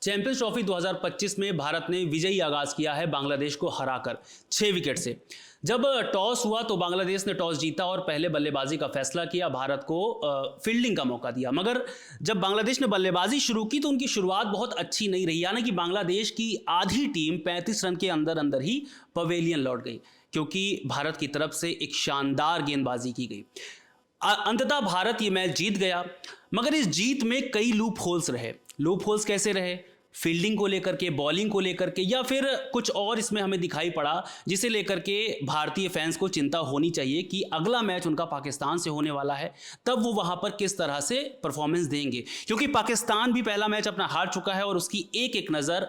Champions trophy 2025 में भारत ने विजयी आगाज किया है बांग्लादेश को हराकर 6 विकेट से। जब टॉस हुआ तो बांग्लादेश ने टॉस जीता और पहले बल्लेबाजी का फैसला किया, भारत को फील्डिंग का मौका दिया। मगर जब बांग्लादेश ने बल्लेबाजी शुरू की तो उनकी शुरुआत बहुत अच्छी नहीं रही, यानी कि बांग्लादेश की आधी टीम 35 रन के अंदर अंदर ही पवेलियन लौट गई, क्योंकि भारत की तरफ से एक शानदार गेंदबाजी की गई। अंततः भारत ये मैच जीत गया, मगर इस जीत में कई लूप होल्स रहे। लूप होल्स कैसे रहे? फील्डिंग को लेकर के, बॉलिंग को लेकर के, या फिर कुछ और इसमें हमें दिखाई पड़ा जिसे लेकर के भारतीय फैंस को चिंता होनी चाहिए कि अगला मैच उनका पाकिस्तान से होने वाला है, तब वो वहां पर किस तरह से परफॉर्मेंस देंगे, क्योंकि पाकिस्तान भी पहला मैच अपना हार चुका है और उसकी एक एक नज़र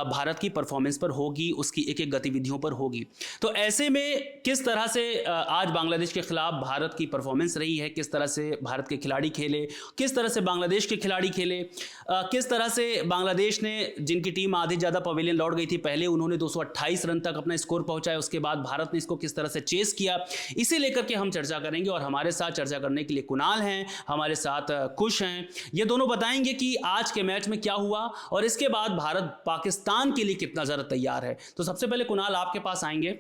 भारत की परफॉर्मेंस पर होगी, उसकी एक एक गतिविधियों पर होगी। तो ऐसे में किस तरह से आज बांग्लादेश के खिलाफ भारत की परफॉर्मेंस रही है, किस तरह से भारत के खिलाड़ी खेले, किस तरह से बांग्लादेश के खिलाड़ी खेले, किस तरह से बांग्लादेश ने, जिनकी टीम आधी ज़्यादा पवेलियन लौट गई थी, पहले उन्होंने 228 रन तक अपना स्कोर पहुंचाया, उसके बाद भारत ने इसको किस तरह से चेस किया, इसे लेकर के हम चर्चा करेंगे। और हमारे साथ चर्चा करने के लिए कुणाल हैं, हमारे साथ कुश हैं। ये दोनों बताएंगे कि आज के मैच में क्या हुआ और इसके बाद भारत पाकिस्तान के लिए कितना ज़्यादा तैयार है। तो सबसे पहले कुणाल आपके पास आएंगे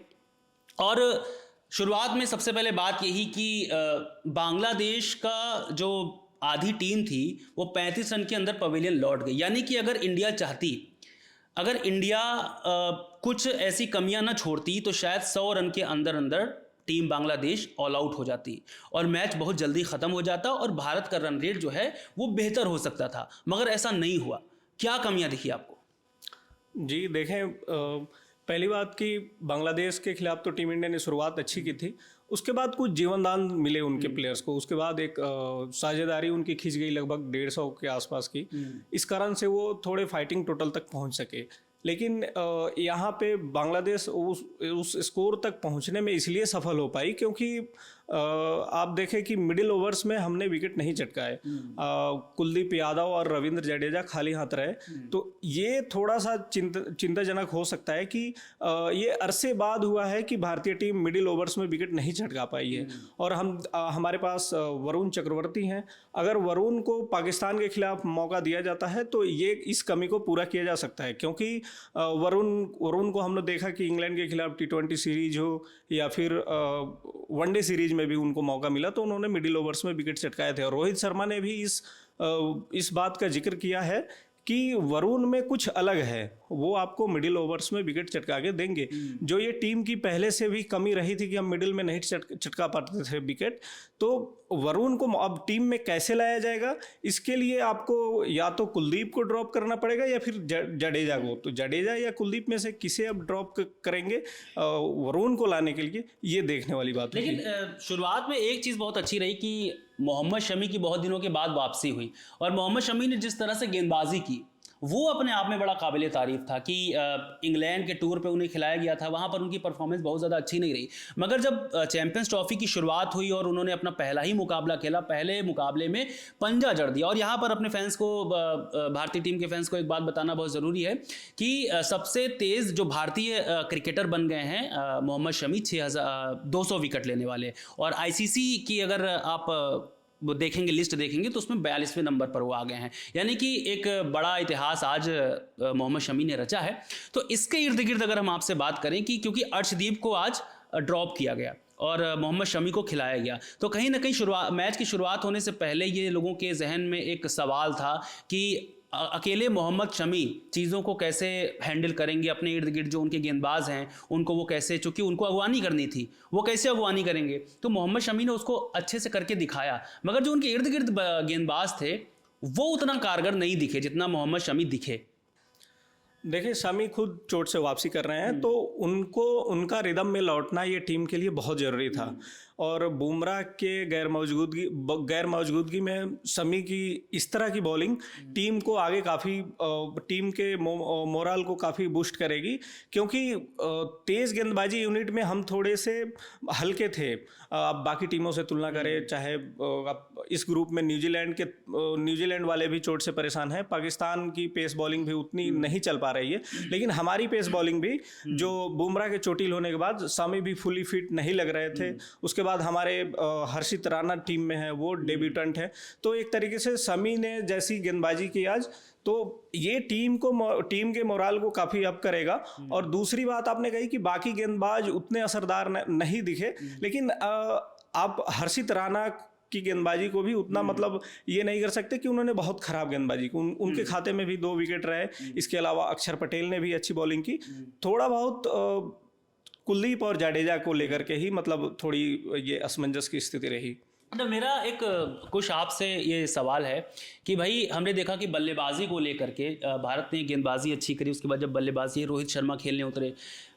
और शुरुआत में सबसे पहले बात यही कि बांग्लादेश का जो आधी टीम थी वो 35 रन के अंदर पवेलियन लौट गई, यानी कि अगर इंडिया कुछ ऐसी कमियां ना छोड़ती तो शायद 100 रन के अंदर अंदर टीम बांग्लादेश ऑल आउट हो जाती और मैच बहुत जल्दी ख़त्म हो जाता और भारत का रन रेट जो है वो बेहतर हो सकता था, मगर ऐसा नहीं हुआ। क्या कमियां दिखी आपको? जी देखें, पहली बात कि बांग्लादेश के खिलाफ तो टीम इंडिया ने शुरुआत अच्छी की थी, उसके बाद कुछ जीवनदान मिले उनके प्लेयर्स को, उसके बाद एक साझेदारी उनकी खिंच गई लगभग 150 के आसपास की। इस कारण से वो थोड़े फाइटिंग टोटल तक पहुंच सके। लेकिन यहाँ पे बांग्लादेश उस स्कोर तक पहुँचने में इसलिए सफल हो पाई क्योंकि आप देखें कि मिडिल ओवर्स में हमने विकेट नहीं चटकाए। कुलदीप यादव और रविंद्र जडेजा खाली हाथ रहे, तो ये थोड़ा सा चिंताजनक हो सकता है कि ये अरसे बाद हुआ है कि भारतीय टीम मिडिल ओवर्स में विकेट नहीं चटका पाई है। और हमारे पास वरुण चक्रवर्ती हैं, अगर वरुण को पाकिस्तान के खिलाफ मौका दिया जाता है तो ये इस कमी को पूरा किया जा सकता है, क्योंकि वरुण को हमने देखा कि इंग्लैंड के खिलाफ T20 सीरीज हो या फिर वनडे सीरीज में भी उनको मौका मिला तो उन्होंने मिडिल ओवर्स में विकेट चटकाए थे। और रोहित शर्मा ने भी इस बात का जिक्र किया है कि वरुण में कुछ अलग है, वो आपको मिडिल ओवर्स में विकेट चटका के देंगे, जो ये टीम की पहले से भी कमी रही थी कि हम मिडिल में नहीं चटका पाते थे विकेट। तो वरुण को अब टीम में कैसे लाया जाएगा, इसके लिए आपको या तो कुलदीप को ड्रॉप करना पड़ेगा या फिर जडेजा को। तो जडेजा या कुलदीप में से किसे अब ड्रॉप करेंगे वरुण को लाने के लिए, ये देखने वाली बात है। लेकिन शुरुआत में एक चीज़ बहुत अच्छी रही कि मोहम्मद शमी की बहुत दिनों के बाद वापसी हुई और मोहम्मद शमी ने जिस तरह से गेंदबाजी की वो अपने आप में बड़ा काबिल तारीफ था कि इंग्लैंड के टूर पे उन्हें खिलाया गया था, वहाँ पर उनकी परफॉर्मेंस बहुत ज़्यादा अच्छी नहीं रही। मगर जब चैंपियंस ट्रॉफी की शुरुआत हुई और उन्होंने अपना पहला ही मुकाबला खेला, पहले मुकाबले में पंजा जड़ दिया। और यहाँ पर अपने फैंस को, भारतीय टीम के फैंस को एक बात बताना बहुत ज़रूरी है कि सबसे तेज़ जो भारतीय क्रिकेटर बन गए हैं मोहम्मद शमी, 200 विकेट लेने वाले। और ICC की अगर आप वो देखेंगे, लिस्ट देखेंगे तो उसमें 42वें नंबर पर वो आ गए हैं, यानी कि एक बड़ा इतिहास आज मोहम्मद शमी ने रचा है। तो इसके इर्द गिर्द अगर हम आपसे बात करें कि क्योंकि अर्शदीप को आज ड्रॉप किया गया और मोहम्मद शमी को खिलाया गया, तो कहीं ना कहीं मैच की शुरुआत होने से पहले ये लोगों के जहन में एक सवाल था कि अकेले मोहम्मद शमी चीज़ों को कैसे हैंडल करेंगे, अपने इर्द गिर्द जो उनके गेंदबाज हैं उनको वो कैसे, चूंकि उनको अगवानी करनी थी, वो कैसे अगवानी करेंगे। तो मोहम्मद शमी ने उसको अच्छे से करके दिखाया, मगर जो उनके इर्द गिर्द गेंदबाज थे वो उतना कारगर नहीं दिखे जितना मोहम्मद शमी दिखे। देखिए, शमी खुद चोट से वापसी कर रहे हैं, तो उनका रिदम में लौटना ये टीम के लिए बहुत ज़रूरी था। और बुमराह के गैर मौजूदगी में शमी की इस तरह की बॉलिंग टीम को आगे काफ़ी, टीम के मोरल को काफ़ी बूस्ट करेगी, क्योंकि तेज़ गेंदबाजी यूनिट में हम थोड़े से हल्के थे। अब बाकी टीमों से तुलना करें, चाहे इस ग्रुप में न्यूजीलैंड वाले भी चोट से परेशान हैं, पाकिस्तान की पेस बॉलिंग भी उतनी नहीं चल पा रही है। लेकिन हमारी पेस बॉलिंग भी, जो बुमराह के चोटिल होने के बाद शमी भी फुली फिट नहीं लग रहे थे, उसके बाद हमारे हर्षित राणा टीम में है, वो डेब्यूटेंट है, तो एक तरीके से शमी ने जैसी गेंदबाजी की आज, तो ये टीम के मोराल को काफ़ी अप करेगा। और दूसरी बात आपने कही कि बाकी गेंदबाज उतने असरदार नहीं दिखे, लेकिन आप हर्षित राणा की गेंदबाजी को भी उतना मतलब ये नहीं कर सकते कि उन्होंने बहुत खराब गेंदबाजी की। उनके खाते में भी 2 विकेट रहे। इसके अलावा अक्षर पटेल ने भी अच्छी बॉलिंग की। थोड़ा बहुत कुलदीप और जाडेजा को लेकर के ही मतलब थोड़ी ये असमंजस की स्थिति रही। तो मेरा एक कुछ आपसे ये सवाल है कि भाई हमने देखा कि बल्लेबाजी को लेकर के भारत ने गेंदबाजी अच्छी करी, उसके बाद जब बल्लेबाजी रोहित शर्मा खेलने उतरे,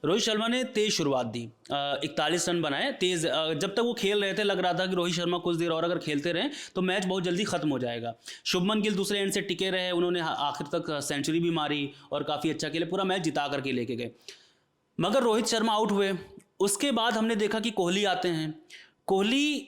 रोहित शर्मा ने तेज़ शुरुआत दी, 41 रन बनाए तेज़। जब तक वो खेल रहे थे लग रहा था कि रोहित शर्मा कुछ देर और अगर खेलते रहें तो मैच बहुत जल्दी ख़त्म हो जाएगा। शुभमन गिल दूसरे एंड से टिके रहे, उन्होंने आखिर तक सेंचुरी भी मारी और काफ़ी अच्छा खेले, पूरा मैच जिता करके लेके गए। मगर रोहित शर्मा आउट हुए। उसके बाद हमने देखा कि कोहली आते हैं। कोहली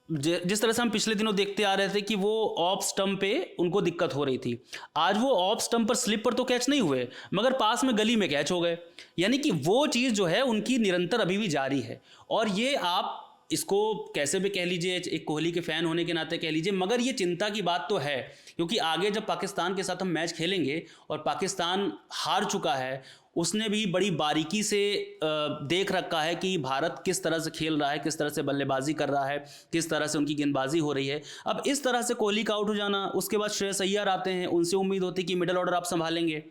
जिस तरह से हम पिछले दिनों देखते आ रहे थे कि वो ऑफ स्टंप पे उनको दिक्कत हो रही थी, आज वो ऑफ स्टंप पर स्लिप पर तो कैच नहीं हुए मगर पास में गली में कैच हो गए। यानी कि वो चीज़ जो है उनकी निरंतर अभी भी जारी है। और ये आप इसको कैसे भी कह लीजिए, एक कोहली के फ़ैन होने के नाते कह लीजिए, मगर ये चिंता की बात तो है, क्योंकि आगे जब पाकिस्तान के साथ हम मैच खेलेंगे और पाकिस्तान हार चुका है, उसने भी बड़ी बारीकी से देख रखा है कि भारत किस तरह से खेल रहा है, किस तरह से बल्लेबाजी कर रहा है, किस तरह से उनकी गेंदबाजी हो रही है। अब इस तरह से कोहली का आउट हो जाना, उसके बाद श्रेयस अय्यर आते हैं, उनसे उम्मीद होती है कि मिडल ऑर्डर आप संभालेंगे,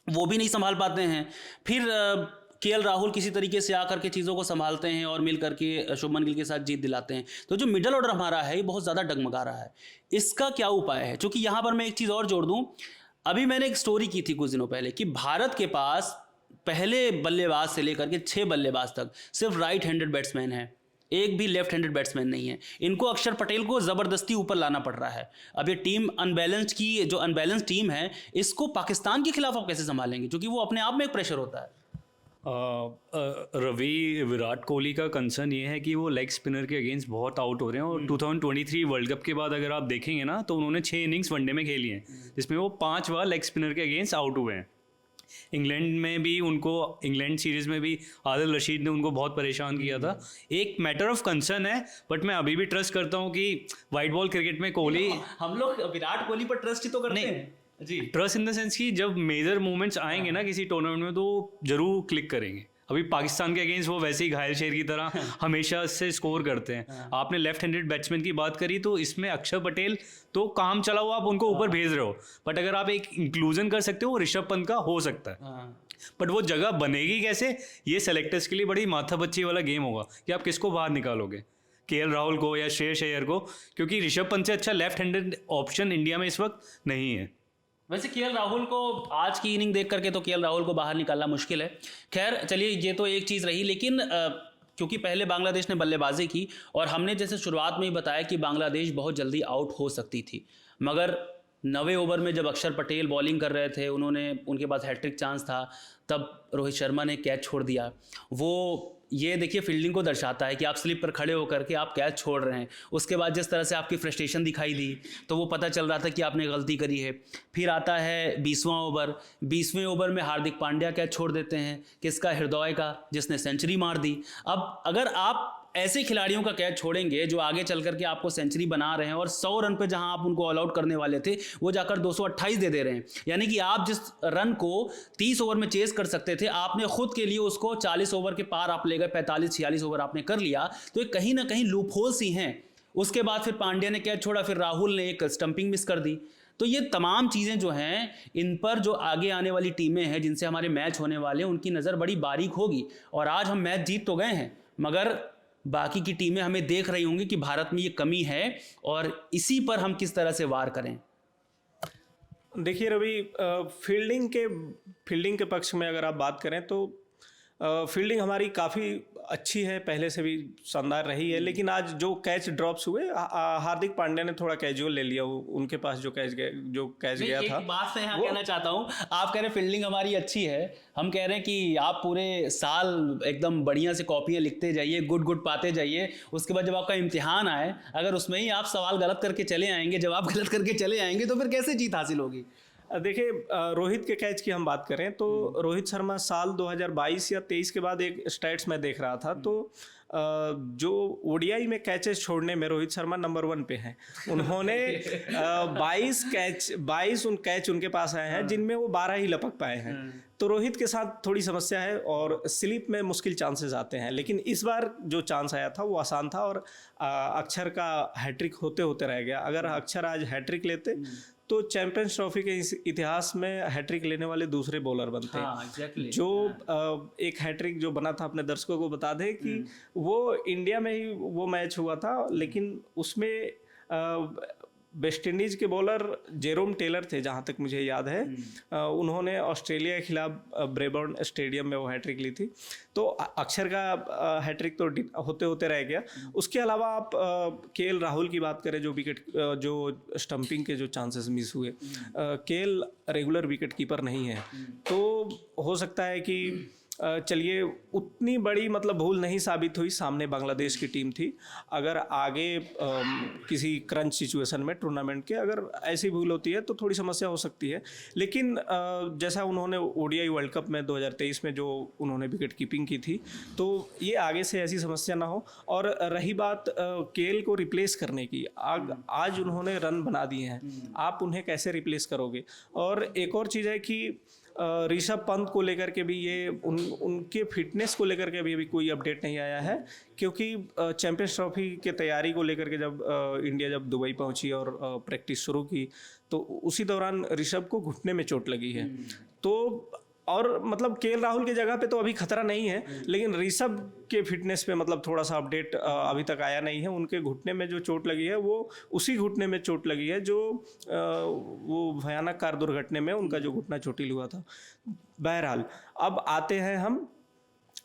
वो भी नहीं संभाल पाते हैं। फिर केएल राहुल किसी तरीके से आकर के चीज़ों को संभालते हैं और मिल करके शुभमन गिल के साथ जीत दिलाते हैं। तो जो मिडल ऑर्डर हमारा है ये बहुत ज़्यादा डगमगा रहा है। इसका क्या उपाय है? क्योंकि यहाँ पर मैं एक चीज़ और जोड़ दूँ, अभी मैंने एक स्टोरी की थी कुछ दिनों पहले कि भारत के पास पहले बल्लेबाज से लेकर के 6 बल्लेबाज तक सिर्फ राइट हैंडेड बैट्समैन है, एक भी लेफ्ट हैंडेड बैट्समैन नहीं है। इनको अक्षर पटेल को ज़बरदस्ती ऊपर लाना पड़ रहा है। अब ये टीम अनबैलेंस्ड की, जो अनबैलेंस टीम है, इसको पाकिस्तान के खिलाफ आप कैसे संभालेंगे? क्योंकि वो अपने आप में एक प्रेशर होता है। रवि, विराट कोहली का कंसर्न ये है कि वो लेग स्पिनर के अगेंस्ट बहुत आउट हो रहे हैं। और 2023 वर्ल्ड कप के बाद अगर आप देखेंगे ना तो उन्होंने 6 इनिंग्स वनडे में खेली हैं, जिसमें वो 5 बार लेग स्पिनर के अगेंस्ट आउट हुए हैं। इंग्लैंड में भी उनको, इंग्लैंड सीरीज़ में भी आदिल रशीद ने उनको बहुत परेशान किया था। एक मैटर ऑफ कंसर्न है, बट मैं अभी भी ट्रस्ट करता हूँ कि वाइट बॉल क्रिकेट में कोहली, हम लोग विराट कोहली पर ट्रस्ट ही तो करते हैं जी, ट्रस्ट इन द सेंस कि जब मेजर मूवमेंट्स आएंगे ना किसी टूर्नामेंट में तो जरूर क्लिक करेंगे। अभी पाकिस्तान के अगेंस्ट वो वैसे ही घायल शेर की तरह हमेशा से स्कोर करते हैं। आपने लेफ्ट हैंडेड बैट्समैन की बात करी तो इसमें अक्षर पटेल तो काम चला हुआ, आप उनको ऊपर भेज रहे हो, बट अगर आप एक इंक्लूजन कर सकते हो वो ऋषभ पंत का हो सकता है। बट वो जगह बनेगी कैसे, ये सेलेक्टर्स के लिए बड़ी माथापच्ची वाला गेम होगा कि आप किसको बाहर निकालोगे, केएल राहुल को या श्रेयस अय्यर को, क्योंकि ऋषभ पंत से अच्छा लेफ्ट हैंडेड ऑप्शन इंडिया में इस वक्त नहीं है। वैसे केएल राहुल को आज की इनिंग देख करके तो केएल राहुल को बाहर निकालना मुश्किल है। खैर चलिए, ये तो एक चीज़ रही, लेकिन क्योंकि पहले बांग्लादेश ने बल्लेबाजी की और हमने जैसे शुरुआत में ही बताया कि बांग्लादेश बहुत जल्दी आउट हो सकती थी, मगर 9वें ओवर में जब अक्षर पटेल बॉलिंग कर रहे थे, उनके पास हैट्रिक चांस था, तब रोहित शर्मा ने कैच छोड़ दिया। वो ये देखिए फील्डिंग को दर्शाता है कि आप स्लिप पर खड़े होकर के आप कैच छोड़ रहे हैं। उसके बाद जिस तरह से आपकी फ्रस्ट्रेशन दिखाई दी तो वो पता चल रहा था कि आपने गलती करी है। फिर आता है 20वां ओवर, 20वें ओवर में हार्दिक पांड्या कैच छोड़ देते हैं, किसका, हृदय का, जिसने सेंचुरी मार दी। अब अगर आप ऐसे खिलाड़ियों का कैच छोड़ेंगे जो आगे चल करके आपको सेंचुरी बना रहे हैं और 100 रन पे जहां आप उनको ऑल आउट करने वाले थे वो जाकर 228 दे रहे हैं, यानी कि आप जिस रन को 30 ओवर में चेस कर सकते थे आपने खुद के लिए उसको 40 ओवर के पार आप ले गए, 45-46 ओवर आपने कर लिया। तो ये कहीं ना कहीं लूप होल्स ही हैं। उसके बाद फिर पांड्या ने कैच छोड़ा, फिर राहुल ने एक स्टंपिंग मिस कर दी। तो ये तमाम चीज़ें जो हैं, इन पर जो आगे आने वाली टीमें हैं जिनसे हमारे मैच होने वाले हैं उनकी नज़र बड़ी बारीक होगी। और आज हम मैच जीत तो गए हैं, मगर बाकी की टीमें हमें देख रही होंगी कि भारत में ये कमी है और इसी पर हम किस तरह से वार करें। देखिए रवि, फील्डिंग के पक्ष में अगर आप बात करें तो फील्डिंग हमारी काफ़ी अच्छी है, पहले से भी शानदार रही है। लेकिन आज जो कैच ड्रॉप्स हुए, हार्दिक पांड्या ने थोड़ा कैजुअल ले लिया, उनके पास जो कैच गया था। एक बात मैं यहाँ कहना चाहता हूँ, आप कह रहे हैं फील्डिंग हमारी अच्छी है, हम कह रहे हैं कि आप पूरे साल एकदम बढ़िया से कॉपियाँ लिखते जाइए, गुड पाते जाइए, उसके बाद जब आपका इम्तिहान आए अगर उसमें ही आप सवाल गलत करके चले आएंगे, जवाब गलत करके चले आएंगे तो फिर कैसे जीत हासिल होगी? देखिए रोहित के कैच की हम बात करें तो रोहित शर्मा साल 2022 या 23 के बाद एक स्टैट्स मैं देख रहा था, तो जो ओडीआई में कैचेस छोड़ने में रोहित शर्मा नंबर 1 पे हैं। उन्होंने 22 उन कैच उनके पास आए हैं जिनमें वो 12 ही लपक पाए हैं। तो रोहित के साथ थोड़ी समस्या है और स्लिप में मुश्किल चांसेस आते हैं, लेकिन इस बार जो चांस आया था वो आसान था और अक्षर का हैट्रिक होते होते रह गया। अगर अक्षर आज हैट्रिक लेते तो चैंपियंस ट्रॉफी के इतिहास में हैट्रिक लेने वाले दूसरे बॉलर बनते हैं। exactly. जो एक हैट्रिक जो बना था, अपने दर्शकों को बता दें कि वो इंडिया में ही वो मैच हुआ था, लेकिन उसमें वेस्ट इंडीज के बॉलर जेरोम टेलर थे जहाँ तक मुझे याद है। उन्होंने ऑस्ट्रेलिया के खिलाफ ब्रेबॉर्न स्टेडियम में वो हैट्रिक ली थी। तो अक्षर का हैट्रिक तो होते होते रह गया। उसके अलावा आप केएल राहुल की बात करें, जो स्टंपिंग के जो चांसेस मिस हुए, केएल रेगुलर विकेट कीपर नहीं है, तो हो सकता है कि चलिए उतनी बड़ी मतलब भूल नहीं साबित हुई। सामने बांग्लादेश की टीम थी, अगर आगे किसी क्रंच सिचुएशन में टूर्नामेंट के अगर ऐसी भूल होती है तो थोड़ी समस्या हो सकती है। लेकिन जैसा उन्होंने ओडीआई वर्ल्ड कप में 2023 में जो उन्होंने विकेट कीपिंग की थी, तो ये आगे से ऐसी समस्या ना हो। और रही बात केएल को रिप्लेस करने की, आज उन्होंने रन बना दिए हैं, आप उन्हें कैसे रिप्लेस करोगे? और एक और चीज़ है कि ऋषभ पंत को लेकर के भी ये उनके फिटनेस को लेकर के अभी कोई अपडेट नहीं आया है, क्योंकि चैंपियंस ट्रॉफी के तैयारी को लेकर के जब इंडिया जब दुबई पहुंची और प्रैक्टिस शुरू की, तो उसी दौरान ऋषभ को घुटने में चोट लगी है। तो और मतलब केएल राहुल की जगह पे तो अभी खतरा नहीं है, लेकिन ऋषभ के फिटनेस पे मतलब थोड़ा सा अपडेट अभी तक आया नहीं है। उनके घुटने में जो चोट लगी है वो उसी घुटने में चोट लगी है जो वो भयानक कार दुर्घटना में उनका जो घुटना चोटिल हुआ था। बहरहाल अब आते हैं हम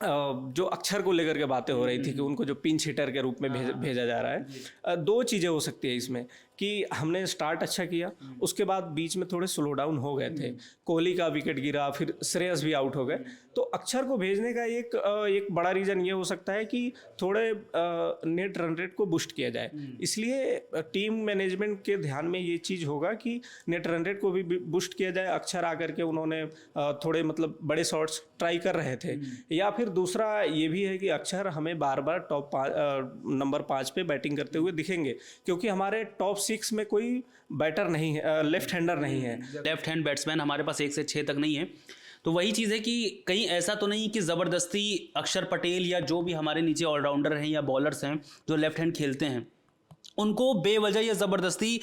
जो अक्षर को लेकर के बातें हो रही थी कि उनको जो पिंच हिटर के रूप में भेजा जा रहा है। दो चीज़ें हो सकती है इसमें कि हमने स्टार्ट अच्छा किया, उसके बाद बीच में थोड़े स्लो डाउन हो गए थे, कोहली का विकेट गिरा, फिर श्रेयस भी आउट हो गए। तो अक्षर को भेजने का एक बड़ा रीज़न ये हो सकता है कि थोड़े नेट रन रेट को बूस्ट किया जाए। इसलिए टीम मैनेजमेंट के ध्यान में ये चीज़ होगा कि नेट रन रेट को भी बूस्ट किया जाए। अक्षर आकर के उन्होंने थोड़े मतलब बड़े शॉट्स ट्राई कर रहे थे। या फिर दूसरा ये भी है कि अक्षर हमें बार बार नंबर 5 पे बैटिंग करते हुए दिखेंगे, क्योंकि हमारे टॉप 6 में कोई बैटर नहीं है, लेफ्ट हैंडर नहीं है। लेफ्ट हैंड बैट्समैन हमारे पास 1 से 6 तक नहीं है। तो वही चीज़ है कि कहीं ऐसा तो नहीं कि ज़बरदस्ती अक्षर पटेल या जो भी हमारे नीचे ऑलराउंडर हैं या बॉलर्स हैं जो लेफ्ट हैंड खेलते हैं, उनको बेवजह या ज़बरदस्ती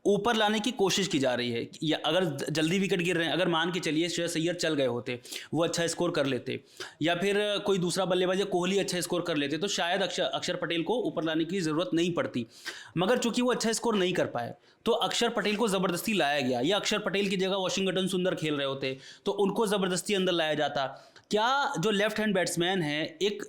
ऊपर लाने की कोशिश की जा रही है। या अगर जल्दी विकेट गिर रहे हैं, अगर मान के चलिए श्रेयस अय्यर चल गए होते, वो अच्छा स्कोर कर लेते, या फिर कोई दूसरा बल्लेबाज या कोहली अच्छा स्कोर कर लेते, तो शायद अक्षर पटेल को ऊपर लाने की ज़रूरत नहीं पड़ती। मगर चूंकि वो अच्छा स्कोर नहीं कर पाए तो अक्षर पटेल को ज़बरदस्ती लाया गया, या अक्षर पटेल की जगह वॉशिंगटन सुंदर खेल रहे होते तो उनको ज़बरदस्ती अंदर लाया जाता। क्या जो लेफ्ट हैंड बैट्समैन है, एक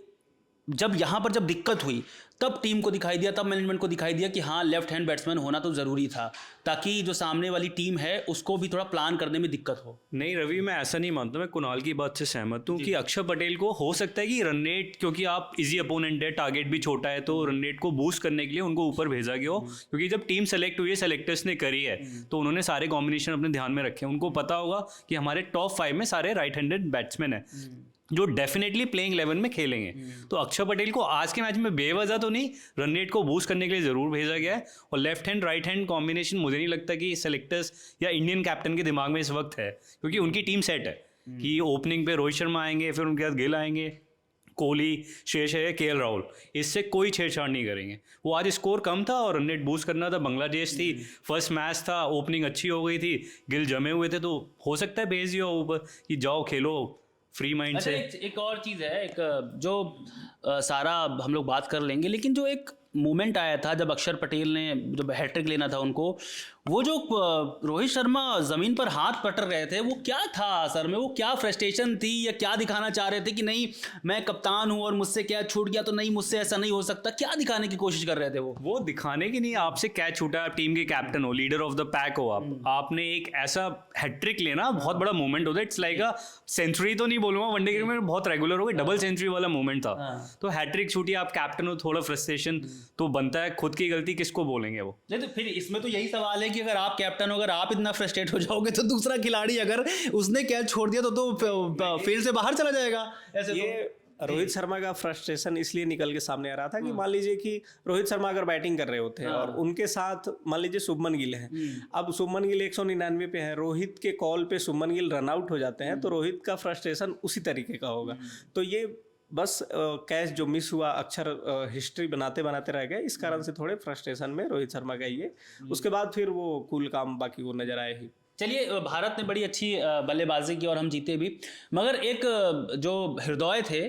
जब यहाँ पर जब दिक्कत हुई तब टीम को दिखाई दिया, तब मैनेजमेंट को दिखाई दिया कि हाँ लेफ्ट हैंड बैट्समैन होना तो ज़रूरी था, ताकि जो सामने वाली टीम है उसको भी थोड़ा प्लान करने में दिक्कत हो। नहीं रवि, मैं ऐसा नहीं मानता। मैं कुणाल की बात से सहमत हूँ कि अक्षर पटेल को हो सकता है कि रन रेट, क्योंकि आप इजी अपोनेंट है, टारगेट भी छोटा है, तो रन रेट को बूस्ट करने के लिए उनको ऊपर भेजा गया हो। क्योंकि जब टीम सेलेक्ट हुई है, सेलेक्टर्स ने करी है, तो उन्होंने सारे कॉम्बिनेशन अपने ध्यान में रखे। उनको पता होगा कि हमारे टॉप 5 में सारे राइट हैंडेड बैट्समैन है जो डेफिनेटली प्लेइंग 11 में खेलेंगे। तो अक्षर पटेल को आज के मैच में बेवजह तो नहीं, रन रेट को बूस्ट करने के लिए ज़रूर भेजा गया है। और left hand right hand combination मुझे नहीं लगता कि सेलेक्टर्स या इंडियन कैप्टन के दिमाग में इस वक्त है, क्योंकि उनकी टीम सेट है कि ओपनिंग पे रोहित शर्मा आएंगे, फिर उनके बाद गिल आएंगे, कोहली, श्रेयस अय्यर, केएल राहुल, इससे कोई छेड़छाड़ नहीं करेंगे। वो आज स्कोर कम था और रन रेट बूस्ट करना था, बांग्लादेश थी, फर्स्ट मैच था, ओपनिंग अच्छी हो गई थी, गिल जमे हुए थे, तो हो सकता है भेज दिया ऊपर कि जाओ खेलो फ्री माइंड से। एक और चीज़ है, एक जो सारा हम लोग बात कर लेंगे, लेकिन जो एक मोमेंट आया था जब अक्षर पटेल ने जब हैट्रिक लेना था उनको, वो जो रोहित शर्मा ज़मीन पर हाथ पटर रहे थे, वो क्या था सर में? वो क्या फ्रस्ट्रेशन थी या क्या दिखाना चाह रहे थे कि नहीं मैं कप्तान हूँ और मुझसे क्या छूट गया तो नहीं, मुझसे ऐसा नहीं हो सकता? क्या दिखाने की कोशिश कर रहे थे वो दिखाने की नहीं, आपसे कैच छूटा, आप टीम के कैप्टन हो, लीडर ऑफ द पैक हो, आपने एक ऐसा हैट्रिक लेना बहुत बड़ा मोमेंट होता है। इट्स लाइक अ सेंचुरी तो नहीं बोलूंगा, वनडे क्रिकेट में बहुत रेगुलर हो गई, डबल सेंचुरी वाला मोमेंट था। तो हैट्रिक छूटी, आप कैप्टन हो, थोड़ा फ्रस्ट्रेशन तो बनता है, खुद की गलती किसको बोलेंगे वो? नहीं तो फिर इसमें तो यही सवाल है कि कि अगर आप कैप्टन हो, अगर आप इतना फ्रस्ट्रेट हो जाओगे तो दूसरा खिलाड़ी अगर उसने कैच छोड़ दिया तो फील्ड से बाहर चला जाएगा। ऐसे ये रोहित शर्मा का फ्रस्ट्रेशन इसलिए निकल के सामने आ रहा था कि मान लीजिए कि रोहित शर्मा अगर बैटिंग कर रहे होते हैं और उनके साथ मान लीजिए शुभमन गिल हैं, अब शुभमन गिल 199 पे है, रोहित के कॉल पे शुभमन गिल रन आउट हो जाते हैं, तो रोहित का फ्रस्ट्रेशन उसी तरीके का होगा। तो ये बस कैच जो मिस हुआ अक्षर हिस्ट्री बनाते बनाते रह गए, इस कारण से थोड़े फ्रस्ट्रेशन में रोहित शर्मा का ये, उसके बाद फिर वो कूल काम बाकी वो नजर आए ही। चलिए, भारत ने बड़ी अच्छी बल्लेबाजी की और हम जीते भी, मगर एक जो हृदय थे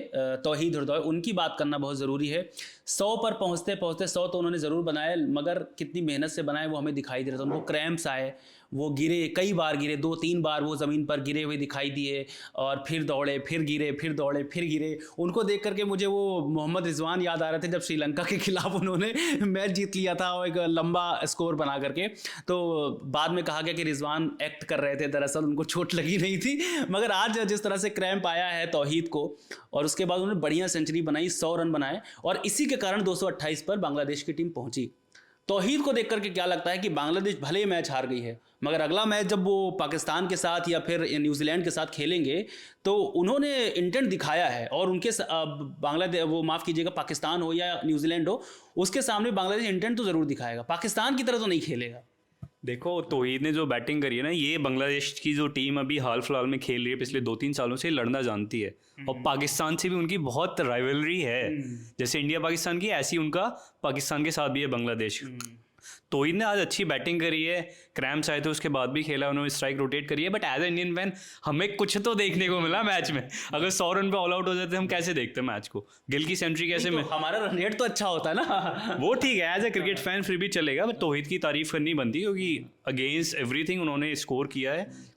तौहीद हृदय, उनकी बात करना बहुत ज़रूरी है। 100 पर पहुंचते पहुंचते 100 तो उन्होंने ज़रूर बनाए, मगर कितनी मेहनत से बनाए वो हमें दिखाई दे रहा था। उनको क्रैम्प्स आए, वो गिरे, कई बार गिरे, 2-3 बार वो ज़मीन पर गिरे हुए दिखाई दिए, और फिर दौड़े, फिर गिरे, फिर दौड़े, फिर गिरे। उनको देख करके मुझे वो मोहम्मद रिजवान याद आ रहे थे जब श्रीलंका के खिलाफ उन्होंने मैच जीत लिया था और एक लंबा स्कोर बना करके। तो बाद में कहा गया कि रिजवान एक्ट कर रहे थे, दरअसल उनको चोट लगी नहीं थी। मगर आज जिस तरह से क्रैम्प आया है तौहीद को, और उसके बाद उन्होंने बढ़िया सेंचुरी बनाई, 100 रन बनाए, और इसी के कारण 228 पर बांग्लादेश की टीम पहुंची। तौहीद को देख करके क्या लगता है कि बांग्लादेश भले ही मैच हार गई है, मगर अगला मैच जब वो पाकिस्तान के साथ या फिर न्यूजीलैंड के साथ खेलेंगे तो उन्होंने इंटेंट दिखाया है, और उनके बांग्लादेश, वो माफ़ कीजिएगा, पाकिस्तान हो या न्यूजीलैंड हो, उसके सामने बांग्लादेश इंटेंट तो ज़रूर दिखाएगा, पाकिस्तान की तरह तो नहीं खेलेगा। देखो, तौहीद ने जो बैटिंग करी है ना, ये बांग्लादेश की जो टीम अभी हाल फिलहाल में खेल रही है, पिछले 2-3 सालों से लड़ना जानती है, और पाकिस्तान से भी उनकी बहुत राइवलरी है। जैसे इंडिया पाकिस्तान की, ऐसी उनका पाकिस्तान के साथ भी है बांग्लादेश। तौहीद ने आज अच्छी बैटिंग करी है, क्रैम्प्स आए थे उसके बाद भी खेला, उन्होंने स्ट्राइक रोटेट करी है, but as a Indian fan हमें कुछ तो देखने को मिला मैच में। अगर 100 रन पे ऑल आउट हो जाते हम कैसे देखते मैच को? गिल की सेंचुरी कैसे में, हमारा रन रेट तो अच्छा होता है ना। वो ठीक है, एज ए क्रिकेट फैन फिर भी चलेगा, बट तौहीद की तारीफ करनी बनती, क्योंकि अगेंस्ट एवरीथिंग उन्होंने स्कोर किया है।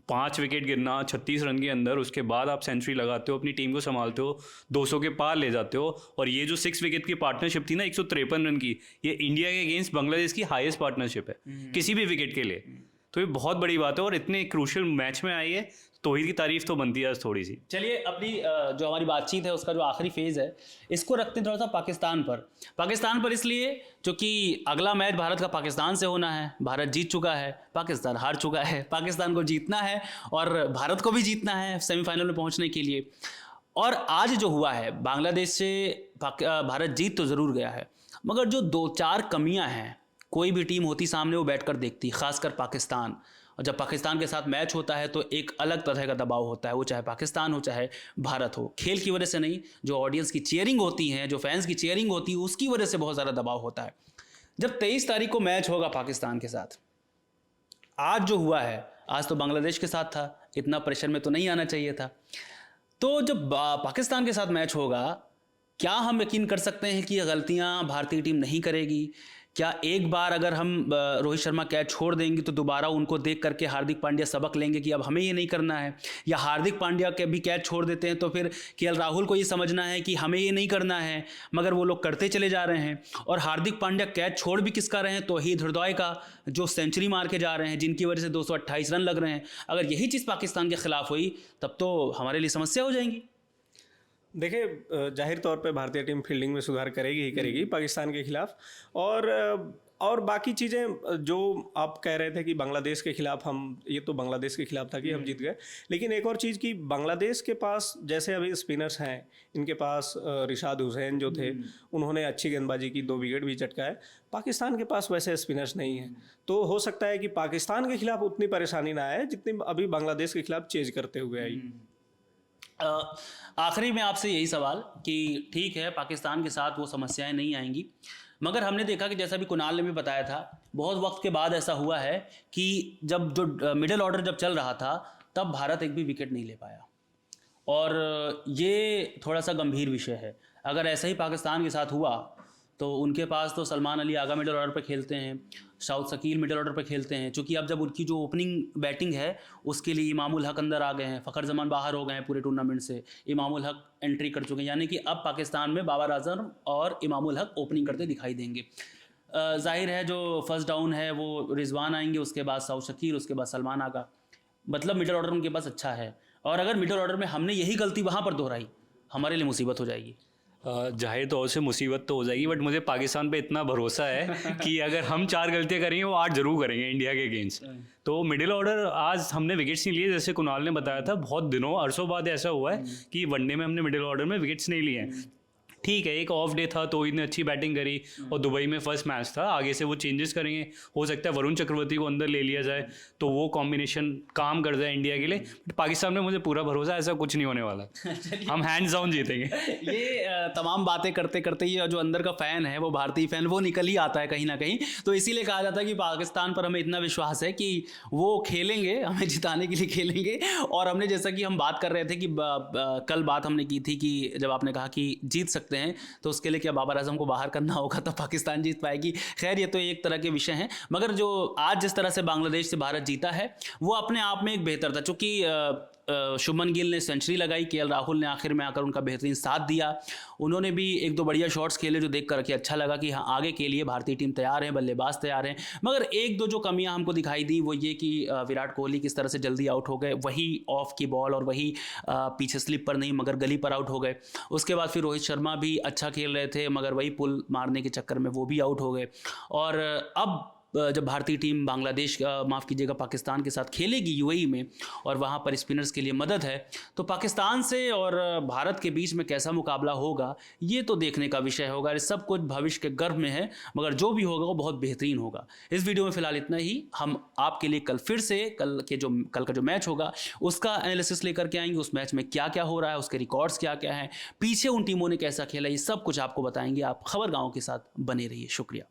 5 विकेट गिरना 36 रन के अंदर, उसके बाद आप सेंचुरी लगाते हो, अपनी टीम को संभालते हो, 200 के पार ले जाते हो। और ये जो 6 विकेट की पार्टनरशिप थी ना 153 रन की, ये इंडिया के अगेंस्ट बांग्लादेश की हाईएस्ट पार्टनरशिप है किसी भी विकेट के लिए। तो ये बहुत बड़ी बात है, और इतने क्रूशियल मैच में आई है, तौहीद की तारीफ तो बनती है थोड़ी सी। चलिए, अपनी जो हमारी बातचीत है उसका जो आखिरी फेज़ है, इसको रखते हैं थोड़ा सा पाकिस्तान पर इसलिए क्योंकि अगला मैच भारत का पाकिस्तान से होना है। भारत जीत चुका है, पाकिस्तान हार चुका है, पाकिस्तान को जीतना है और भारत को भी जीतना है सेमीफाइनल में पहुंचने के लिए। और आज जो हुआ है, बांग्लादेश से भारत जीत तो ज़रूर गया है, मगर जो 2-4 कमियां हैं, कोई भी टीम होती सामने वो बैठकर देखती, खासकर पाकिस्तान। और जब पाकिस्तान के साथ मैच होता है तो एक अलग तरह का दबाव होता है, वो चाहे पाकिस्तान हो चाहे भारत हो। खेल की वजह से नहीं, जो ऑडियंस की चीयरिंग होती है, जो फैंस की चीयरिंग होती है, उसकी वजह से बहुत ज़्यादा दबाव होता है। जब 23 तारीख को मैच होगा पाकिस्तान के साथ, आज जो हुआ है, आज तो बांग्लादेश के साथ था, इतना प्रेशर में तो नहीं आना चाहिए था। तो जब पाकिस्तान के साथ मैच होगा, क्या हम यकीन कर सकते हैं कि ये गलतियाँ भारतीय टीम नहीं करेगी? क्या एक बार अगर हम रोहित शर्मा कैच छोड़ देंगे तो दोबारा उनको देख करके हार्दिक पांड्या सबक लेंगे कि अब हमें ये नहीं करना है? या हार्दिक पांड्या के भी कैच छोड़ देते हैं तो फिर केएल राहुल को ये समझना है कि हमें ये नहीं करना है, मगर वो लोग करते चले जा रहे हैं। और हार्दिक पांड्या कैच छोड़ भी किसका रहे हैं? तौहीद हृदय का, जो सेंचुरी मार के जा रहे हैं, जिनकी वजह से 228 रन लग रहे हैं। अगर यही चीज़ पाकिस्तान के खिलाफ हुई तब तो हमारे लिए समस्या हो जाएंगी। देखिए, जाहिर तौर पे भारतीय टीम फील्डिंग में सुधार करेगी ही करेगी पाकिस्तान के खिलाफ। और बाकी चीज़ें जो आप कह रहे थे कि बांग्लादेश के खिलाफ हम, ये तो बांग्लादेश के खिलाफ था कि हम जीत गए, लेकिन एक और चीज़ कि बांग्लादेश के पास जैसे अभी स्पिनर्स हैं, इनके पास रिशाद हुसैन जो थे, उन्होंने अच्छी गेंदबाजी की, 2 विकेट भी चटकाए। पाकिस्तान के पास वैसे स्पिनर्स नहीं हैं, तो हो सकता है कि पाकिस्तान के खिलाफ उतनी परेशानी ना आए जितनी अभी बांग्लादेश के खिलाफ चेज करते हुए आई। आखिरी में आपसे यही सवाल कि ठीक है, पाकिस्तान के साथ वो समस्याएं नहीं आएंगी, मगर हमने देखा कि जैसा भी कुणाल ने भी बताया था, बहुत वक्त के बाद ऐसा हुआ है कि जब जो मिडिल ऑर्डर जब चल रहा था तब भारत एक भी विकेट नहीं ले पाया, और ये थोड़ा सा गंभीर विषय है। अगर ऐसा ही पाकिस्तान के साथ हुआ तो उनके पास तो सलमान अली आगा मिडिल ऑर्डर पर खेलते हैं, शाउद शकील मिडिल ऑर्डर पर खेलते हैं, चूँकि अब जब उनकी जो ओपनिंग बैटिंग है उसके लिए इमामुल हक अंदर आ गए हैं, फ़खर जमान बाहर हो गए हैं पूरे टूर्नामेंट से, इमामुल हक एंट्री कर चुके हैं, यानी कि अब पाकिस्तान में बाबर आजम और इमामुल हक ओपनिंग करते दिखाई देंगे। जाहिर है जो फर्स्ट डाउन है वो रिजवान आएंगे, उसके बाद शाउद शकील, उसके बाद सलमान आगा, मतलब मिडिल ऑर्डर उनके पास अच्छा है। और अगर मिडिल ऑर्डर में हमने यही गलती वहाँ पर दोहराई, हमारे लिए मुसीबत हो जाएगी। जाहिर तौर से मुसीबत तो हो जाएगी, बट मुझे पाकिस्तान पे इतना भरोसा है कि अगर हम 4 गलतियां करेंगे वो 8 जरूर करेंगे इंडिया के अगेंस्ट। तो मिडिल ऑर्डर आज हमने विकेट्स नहीं लिए, जैसे कुणाल ने बताया था, बहुत दिनों अरसों बाद ऐसा हुआ है कि वनडे में हमने मिडिल ऑर्डर में विकेट्स नहीं लिए हैं। ठीक है, एक ऑफ डे था, तोहिद ने अच्छी बैटिंग करी और दुबई में फर्स्ट मैच था, आगे से वो चेंजेस करेंगे, हो सकता है वरुण चक्रवर्ती को अंदर ले लिया जाए तो वो कॉम्बिनेशन काम कर जाए इंडिया के लिए। बट पाकिस्तान में मुझे पूरा भरोसा है ऐसा कुछ नहीं होने वाला, हम हैंड्स डाउन जीतेंगे। ये तमाम बातें करते करते ये जो अंदर का फ़ैन है, वो भारतीय फ़ैन, वो निकल ही आता है कहीं ना कहीं। तो इसीलिए कहा जाता है कि पाकिस्तान पर हमें इतना विश्वास है कि वो खेलेंगे, हमें जिताने के लिए खेलेंगे। और हमने जैसा कि हम बात कर रहे थे कि कल बात हमने की थी कि जब आपने कहा कि जीत सकते हैं तो उसके लिए क्या बाबर आजम को बाहर करना होगा तब पाकिस्तान जीत पाएगी। खैर ये तो एक तरह के विषय हैं, मगर जो आज जिस तरह से बांग्लादेश से भारत जीता है वो अपने आप में एक बेहतर था। चूँकि शुभमन गिल ने सेंचुरी लगाई, केएल राहुल ने आखिर में आकर उनका बेहतरीन साथ दिया, उन्होंने भी एक दो बढ़िया शॉट्स खेले जो देख कर के अच्छा लगा कि हाँ आगे के लिए भारतीय टीम तैयार है, बल्लेबाज तैयार हैं। मगर एक दो जो कमियां हमको दिखाई दी वो ये कि विराट कोहली किस तरह से जल्दी आउट हो गए, वही ऑफ की बॉल और वही पीछे स्लिप पर नहीं मगर गली पर आउट हो गए। उसके बाद फिर रोहित शर्मा भी अच्छा खेल रहे थे मगर वही पुल मारने के चक्कर में वो भी आउट हो गए। और अब जब भारतीय टीम बांग्लादेश माफ़ कीजिएगा पाकिस्तान के साथ खेलेगी यूएई में और वहाँ पर स्पिनर्स के लिए मदद है, तो पाकिस्तान से और भारत के बीच में कैसा मुकाबला होगा ये तो देखने का विषय होगा। सब कुछ भविष्य के गर्भ में है, मगर जो भी होगा वो बहुत बेहतरीन होगा। इस वीडियो में फ़िलहाल इतना ही। हम आपके लिए कल फिर से कल का जो मैच होगा उसका एनालिसिस लेकर के आएंगे। उस मैच में क्या क्या हो रहा है, उसके रिकॉर्ड्स क्या क्या हैं, पीछे उन टीमों ने कैसा खेला, ये सब कुछ आपको बताएंगे। आप खबरगांव के साथ बने रहिए। शुक्रिया।